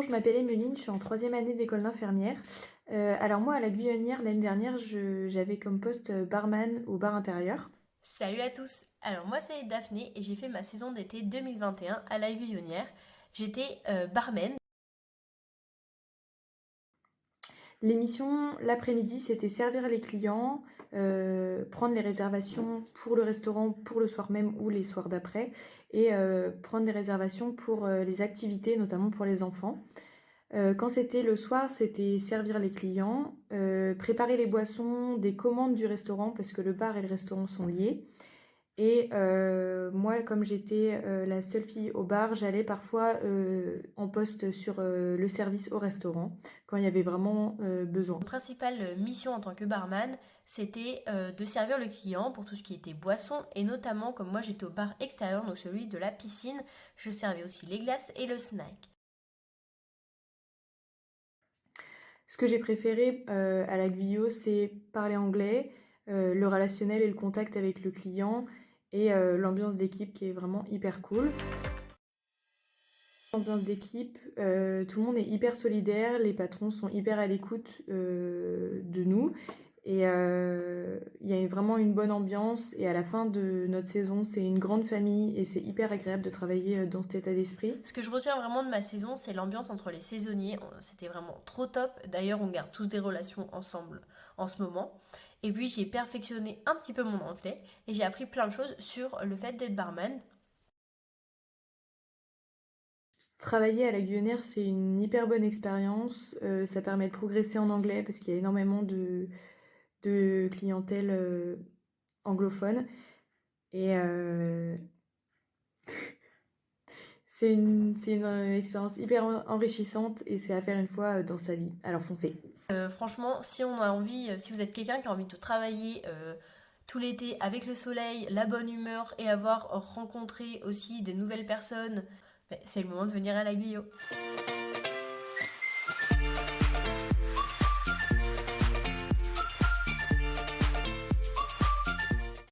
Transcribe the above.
je m'appelle Emeline, je suis en troisième année d'école d'infirmière. Alors moi, à la Guyonnière, l'année dernière, j'avais comme poste barman au bar intérieur. Salut à tous! Alors moi c'est Daphné et j'ai fait ma saison d'été 2021 à la Guyonnière. J'étais barman. L'émission, l'après-midi, c'était servir les clients, prendre les réservations pour le restaurant pour le soir même ou les soirs d'après, et prendre des réservations pour les activités, notamment pour les enfants. Quand c'était le soir, c'était servir les clients, préparer les boissons, des commandes du restaurant, parce que le bar et le restaurant sont liés. Et moi, comme j'étais la seule fille au bar, j'allais parfois en poste sur le service au restaurant, quand il y avait vraiment besoin. Mon principale mission en tant que barman, c'était de servir le client pour tout ce qui était boisson et notamment comme moi j'étais au bar extérieur, donc celui de la piscine, je servais aussi les glaces et le snack. Ce que j'ai préféré à la Guyot, c'est parler anglais, le relationnel et le contact avec le client, et l'ambiance d'équipe qui est vraiment hyper cool. Ambiance d'équipe, tout le monde est hyper solidaire, les patrons sont hyper à l'écoute de nous, et il y a vraiment une bonne ambiance, et à la fin de notre saison, c'est une grande famille et c'est hyper agréable de travailler dans cet état d'esprit. Ce que je retiens vraiment de ma saison, c'est l'ambiance entre les saisonniers. C'était vraiment trop top. D'ailleurs, on garde tous des relations ensemble en ce moment. Et puis, j'ai perfectionné un petit peu mon anglais et j'ai appris plein de choses sur le fait d'être barman. Travailler à la Guyonnaire, c'est une hyper bonne expérience, ça permet de progresser en anglais parce qu'il y a énormément de clientèle anglophone, et c'est une expérience hyper enrichissante, et c'est à faire une fois dans sa vie. Alors foncez. Franchement, si on a envie, si vous êtes quelqu'un qui a envie de travailler tout l'été avec le soleil, la bonne humeur et avoir rencontré aussi des nouvelles personnes, c'est le moment de venir à la Guyot.